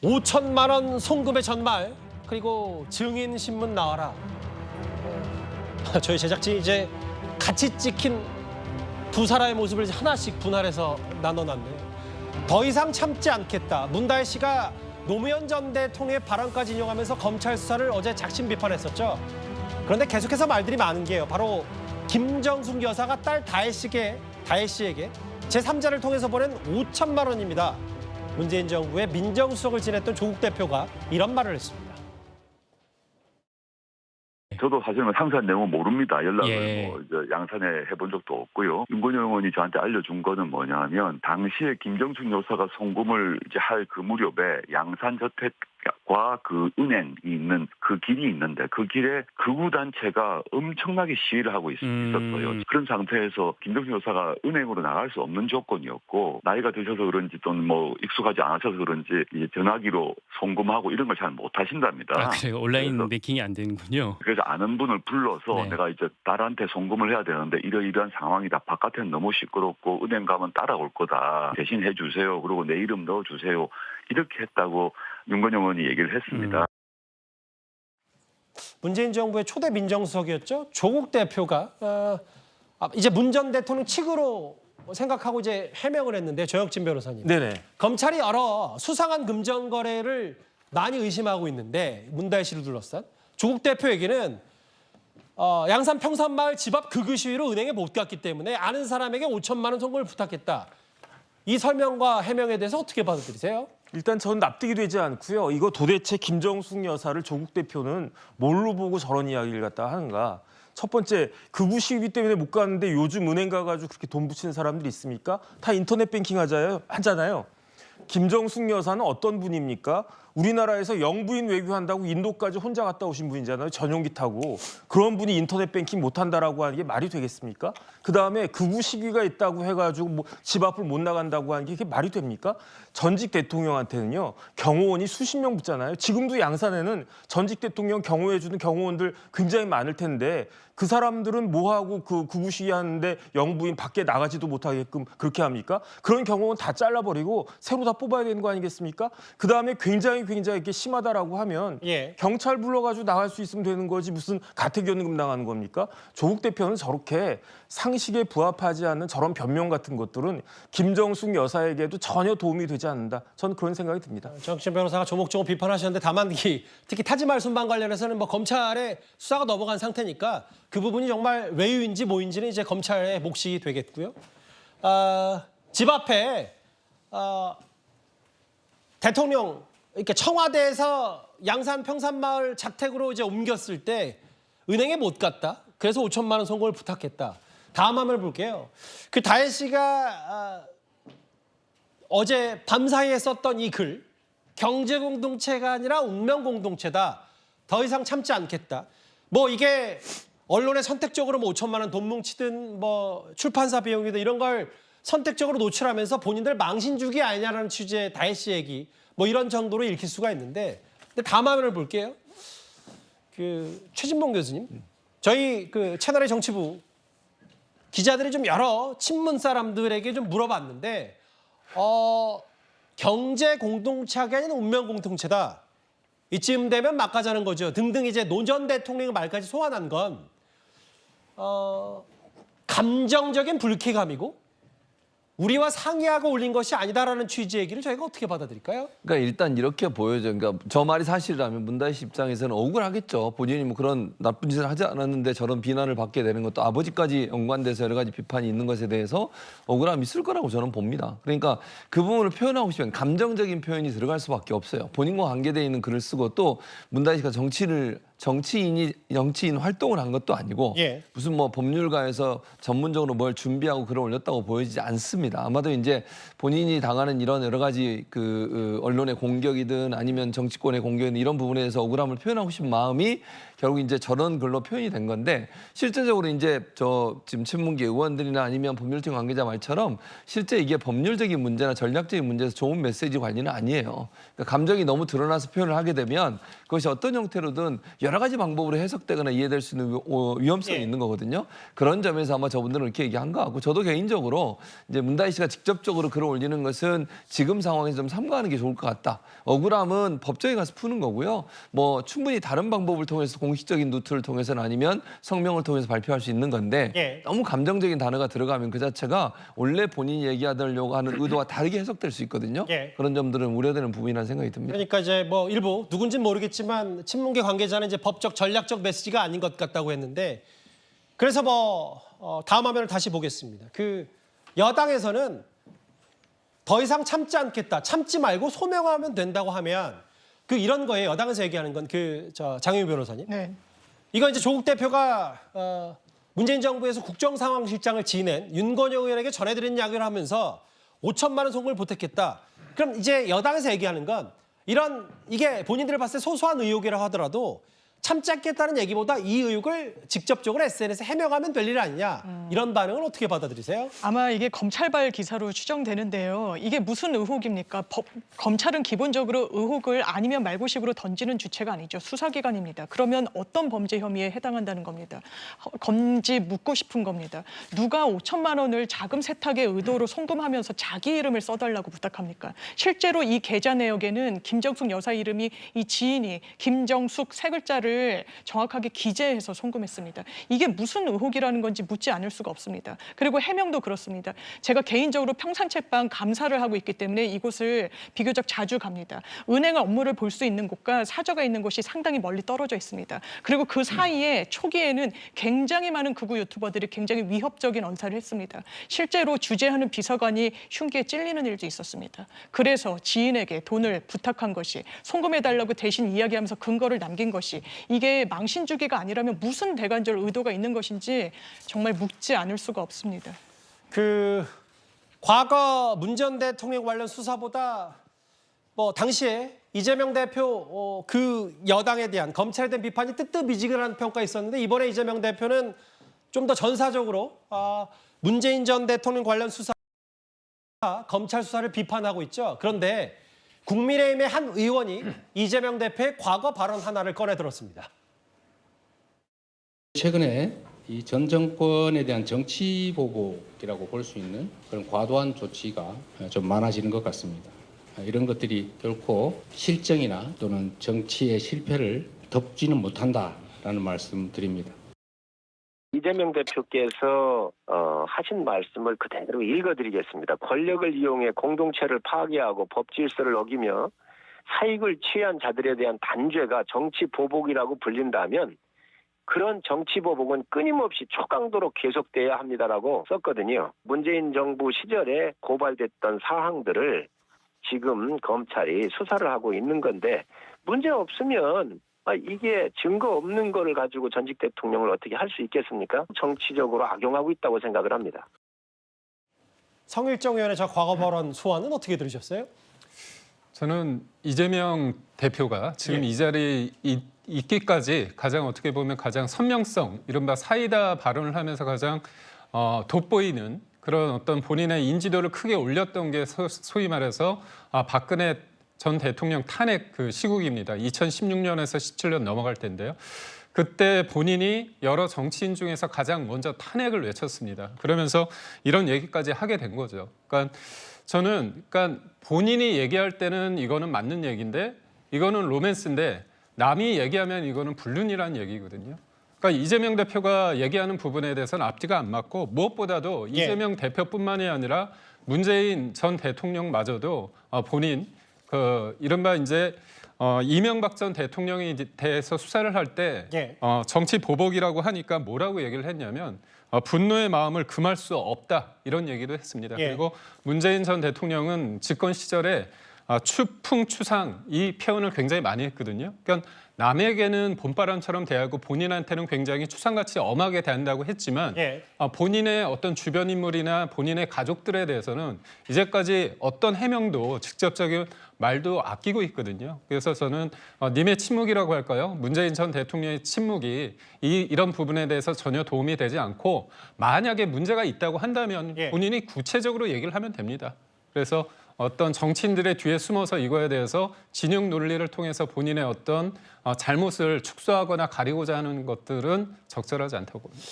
5천만 원 송금의 전말, 그리고 증인 신문 나와라. 저희 제작진이 이제 같이 찍힌 두 사람의 모습을 하나씩 분할해서 나눠놨네요. 더 이상 참지 않겠다. 문다혜 씨가 노무현 전 대통령의 발언까지 인용하면서 검찰 수사를 어제 작심 비판했었죠. 그런데 계속해서 말들이 많은 게요. 바로 김정숙 여사가 딸 다혜 씨에게 제3자를 통해서 보낸 5천만 원입니다. 문재인 정부의 민정수석을 지냈던 조국 대표가 이런 말을 했습니다. 저도 사실은 상세한 내용은 모릅니다. 연락을 예. 양산에 해본 적도 없고요. 윤건영 의원이 저한테 알려준 거는 뭐냐면 당시에 김정숙 여사가 송금을 이제 할 그 무렵에 양산 저택과 그 은행이 있는 그 길이 있는데 그 길에 극우 단체가 엄청나게 시위를 하고 있었어요. 그런 상태에서 김정숙 여사가 은행으로 나갈 수 없는 조건이었고 나이가 드셔서 그런지 또는 뭐 익숙하지 않으셔서 그런지 이제 전화기로 송금하고 이런 걸 잘 못하신답니다. 아, 그래요? 온라인 매킹이 안 되는군요. 그래서 아는 분을 불러서 네. 내가 이제 딸한테 송금을 해야 되는데 이러이러한 상황이다. 바깥에는 너무 시끄럽고 은행 가면 따라올 거다. 대신 해주세요. 그리고 내 이름 넣어주세요. 이렇게 했다고 윤건영 의원이 얘기를 했습니다. 문재인 정부의 초대 민정수석이었죠. 조국 대표가 이제 문 전 대통령 측으로 생각하고 이제 해명을 했는데 조혁진 변호사님. 네네. 검찰이 여러 수상한 금전 거래를 많이 의심하고 있는데 문다혜 씨를 둘러싼 조국 대표 얘기는 양산 평산마을 집 앞 극우 시위로 은행에 못 갔기 때문에 아는 사람에게 5천만 원 송금을 부탁했다. 이 설명과 해명에 대해서 어떻게 받아들이세요? 일단 전 납득이 되지 않고요. 이거 도대체 김정숙 여사를 조국 대표는 뭘로 보고 저런 이야기를 갖다 하는가. 첫 번째, 극우 시위 때문에 못 갔는데 요즘 은행 가가지고 그렇게 돈 붙이는 사람들이 있습니까? 다 인터넷 뱅킹 하잖아요. 김정숙 여사는 어떤 분입니까? 우리나라에서 영부인 외교한다고 인도까지 혼자 갔다 오신 분이잖아요. 전용기 타고. 그런 분이 인터넷 뱅킹 못한다라고 하는 게 말이 되겠습니까? 그다음에 극우 시위가 있다고 해가지고 뭐 집 앞을 못 나간다고 하는 게 이게 말이 됩니까? 전직 대통령한테는요. 경호원이 수십 명 붙잖아요. 지금도 양산에는 전직 대통령 경호해주는 경호원들 굉장히 많을 텐데 그 사람들은 뭐하고 그 극우 시위하는데 영부인 밖에 나가지도 못하게끔 그렇게 합니까? 그런 경호원 다 잘라버리고 새로 다 뽑아야 되는 거 아니겠습니까? 그다음에 굉장히 이렇게 심하다라고 하면 예. 경찰 불러가지고 나갈 수 있으면 되는 거지 무슨 가택연금 당하는 겁니까? 조국 대표는 저렇게 상식에 부합하지 않는 저런 변명 같은 것들은 김정숙 여사에게도 전혀 도움이 되지 않는다. 저는 그런 생각이 듭니다. 정치현 변호사가 조목조목 비판하셨는데 다만 특히 타지말 순방 관련해서는 뭐 검찰의 수사가 넘어간 상태니까 그 부분이 정말 외유인지 뭐인지는 이제 검찰의 몫이 되겠고요. 집 앞에 대통령 이렇게 청와대에서 양산 평산마을 자택으로 이제 옮겼을 때 은행에 못 갔다. 그래서 5천만 원 송금을 부탁했다. 다음 화면을 볼게요. 그 다혜 씨가 어제 밤사이에 썼던 이 글, 경제공동체가 아니라 운명공동체다. 더 이상 참지 않겠다. 뭐 이게 언론에 선택적으로 뭐 5천만 원 돈 뭉치든 뭐 출판사 비용이든 이런 걸 선택적으로 노출하면서 본인들 망신 주기 아니냐라는 취지의 다혜 씨 얘기, 뭐 이런 정도로 읽힐 수가 있는데, 근데 다음 화면을 볼게요. 그 최진봉 교수님, 저희 그 채널의 정치부 기자들이 좀 여러 친문 사람들에게 좀 물어봤는데, 경제 공동체가 아닌 운명 공동체다. 이쯤 되면 막가자는 거죠. 등등 이제 노 전 대통령의 말까지 소환한 건 감정적인 불쾌감이고 우리와 상의하고 올린 것이 아니다라는 취지의 얘기를 저희가 어떻게 받아들일까요? 그러니까 일단 이렇게 보여져. 그러니까 저 말이 사실이라면 문다혜 씨 입장에서는 억울하겠죠. 본인이 뭐 그런 나쁜 짓을 하지 않았는데 저런 비난을 받게 되는 것도 아버지까지 연관돼서 여러 가지 비판이 있는 것에 대해서 억울함이 있을 거라고 저는 봅니다. 그러니까 그 부분을 표현하고 싶으면 감정적인 표현이 들어갈 수밖에 없어요. 본인과 관계되어 있는 글을 쓰고 또 문다혜 씨가 정치인 활동을 한 것도 아니고 예. 무슨 뭐 법률가에서 전문적으로 뭘 준비하고 글을 올렸다고 보이지 않습니다. 아마도 이제 본인이 당하는 이런 여러 가지 언론의 공격이든 아니면 정치권의 공격이든 이런 부분에 대해서 억울함을 표현하고 싶은 마음이 결국 이제 저런 글로 표현이 된 건데 실제적으로 이제 저 지금 친문계 의원들이나 아니면 법률팀 관계자 말처럼 실제 이게 법률적인 문제나 전략적인 문제에서 좋은 메시지 관리는 아니에요. 그러니까 감정이 너무 드러나서 표현을 하게 되면 그것이 어떤 형태로든 여러 가지 방법으로 해석되거나 이해될 수 있는 위험성이 예. 있는 거거든요. 그런 점에서 아마 저분들은 이렇게 얘기한 것 같고 저도 개인적으로 이제 문다희 씨가 직접적으로 글을 올리는 것은 지금 상황에서 좀 삼가하는 게 좋을 것 같다. 억울함은 법정에 가서 푸는 거고요. 뭐 충분히 다른 방법을 통해서 공식적인 노트를 통해서는 아니면 성명을 통해서 발표할 수 있는 건데 예. 너무 감정적인 단어가 들어가면 그 자체가 원래 본인이 얘기하려고 하는 의도와 다르게 해석될 수 있거든요. 예. 그런 점들은 우려되는 부분이라는 생각이 듭니다. 그러니까 이제 뭐 일부 누군지는 모르겠지만 친문계 관계자는 이제 법적 전략적 메시지가 아닌 것 같다고 했는데 그래서 뭐 다음 화면을 다시 보겠습니다. 그 여당에서는 더 이상 참지 않겠다. 참지 말고 소명하면 된다고 하면 그 이런 거예요. 여당에서 얘기하는 건 장혜유 변호사님. 네. 이거 이제 조국 대표가 문재인 정부에서 국정상황실장을 지낸 윤건영 의원에게 전해드린 이야기를 하면서 5천만 원 송금을 보탰겠다. 그럼 이제 여당에서 얘기하는 건 이게 본인들을 봤을 때 소소한 의혹이라고 하더라도 참지 않겠다는 얘기보다 이 의혹을 직접적으로 SNS에 해명하면 될 일 아니냐. 이런 반응을 어떻게 받아들이세요? 아마 이게 검찰발 기사로 추정되는데요. 이게 무슨 의혹입니까? 검찰은 기본적으로 의혹을 아니면 말고식으로 던지는 주체가 아니죠. 수사기관입니다. 그러면 어떤 범죄 혐의에 해당한다는 겁니다. 검지 묻고 싶은 겁니다. 누가 5천만 원을 자금 세탁의 의도로 송금하면서 자기 이름을 써달라고 부탁합니까? 실제로 이 계좌 내역에는 김정숙 여사 이름이 이 지인이 김정숙 세 글자를 정확하게 기재해서 송금했습니다. 이게 무슨 의혹이라는 건지 묻지 않을 수가 없습니다. 그리고 해명도 그렇습니다. 제가 개인적으로 평산채방 감사를 하고 있기 때문에 이곳을 비교적 자주 갑니다. 은행 업무를 볼 수 있는 곳과 사저가 있는 곳이 상당히 멀리 떨어져 있습니다. 그리고 그 사이에 초기에는 굉장히 많은 극우 유튜버들이 굉장히 위협적인 언사를 했습니다. 실제로 주재하는 비서관이 흉기에 찔리는 일도 있었습니다. 그래서 지인에게 돈을 부탁한 것이 송금해달라고 대신 이야기하면서 근거를 남긴 것이 이게 망신주기가 아니라면 무슨 대관절 의도가 있는 것인지 정말 묻지 않을 수가 없습니다. 그 과거 문 전 대통령 관련 수사보다 뭐 당시에 이재명 대표 그 여당에 대한 검찰에 대한 비판이 뜨뜻미지근한 평가 있었는데 이번에 이재명 대표는 좀 더 전사적으로 문재인 전 대통령 관련 수사 검찰 수사를 비판하고 있죠. 그런데 국민의힘의 한 의원이 이재명 대표의 과거 발언 하나를 꺼내 들었습니다. 최근에 이 전 정권에 대한 정치 보복이라고 볼 수 있는 그런 과도한 조치가 좀 많아지는 것 같습니다. 이런 것들이 결코 실정이나 또는 정치의 실패를 덮지는 못한다라는 말씀 드립니다. 이재명 대표께서 하신 말씀을 그대로 읽어드리겠습니다. 권력을 이용해 공동체를 파괴하고 법 질서를 어기며 사익을 취한 자들에 대한 단죄가 정치 보복이라고 불린다면 그런 정치 보복은 끊임없이 초강도로 계속돼야 합니다라고 썼거든요. 문재인 정부 시절에 고발됐던 사항들을 지금 검찰이 수사를 하고 있는 건데 문제 없으면 이게 증거 없는 거를 가지고 전직 대통령을 어떻게 할 수 있겠습니까? 정치적으로 악용하고 있다고 생각을 합니다. 성일정 의원의 저 과거 발언 소환은 어떻게 들으셨어요? 저는 이재명 대표가 지금 이 자리에 있기까지 가장 어떻게 보면 가장 선명성, 이른바 사이다 발언을 하면서 가장 돋보이는 그런 어떤 본인의 인지도를 크게 올렸던 게 소위 말해서 박근혜 전 대통령 탄핵 그 시국입니다. 2016년에서 17년 넘어갈 텐데요. 그때 본인이 여러 정치인 중에서 가장 먼저 탄핵을 외쳤습니다. 그러면서 이런 얘기까지 하게 된 거죠. 그러니까 저는 본인이 얘기할 때는 이거는 맞는 얘기인데 이거는 로맨스인데 남이 얘기하면 이거는 불륜이라는 얘기거든요. 그러니까 이재명 대표가 얘기하는 부분에 대해서는 앞뒤가 안 맞고 무엇보다도 이재명 대표뿐만이 아니라 문재인 전 대통령마저도 본인 이른바 이제 이명박 전 대통령에 대해서 수사를 할 때 정치 보복이라고 하니까 뭐라고 얘기를 했냐면 분노의 마음을 금할 수 없다 이런 얘기도 했습니다. 그리고 문재인 전 대통령은 집권 시절에 추풍추상 이 표현을 굉장히 많이 했거든요. 그러니까 남에게는 봄바람처럼 대하고 본인한테는 굉장히 추상같이 엄하게 대한다고 했지만 예. 본인의 어떤 주변 인물이나 본인의 가족들에 대해서는 이제까지 어떤 해명도 직접적인 말도 아끼고 있거든요. 그래서 저는 님의 침묵이라고 할까요? 문재인 전 대통령의 침묵이 이런 부분에 대해서 전혀 도움이 되지 않고 만약에 문제가 있다고 한다면 예. 본인이 구체적으로 얘기를 하면 됩니다. 그래서 어떤 정치인들의 뒤에 숨어서 이거에 대해서 진영 논리를 통해서 본인의 어떤 잘못을 축소하거나 가리고자 하는 것들은 적절하지 않다고 봅니다.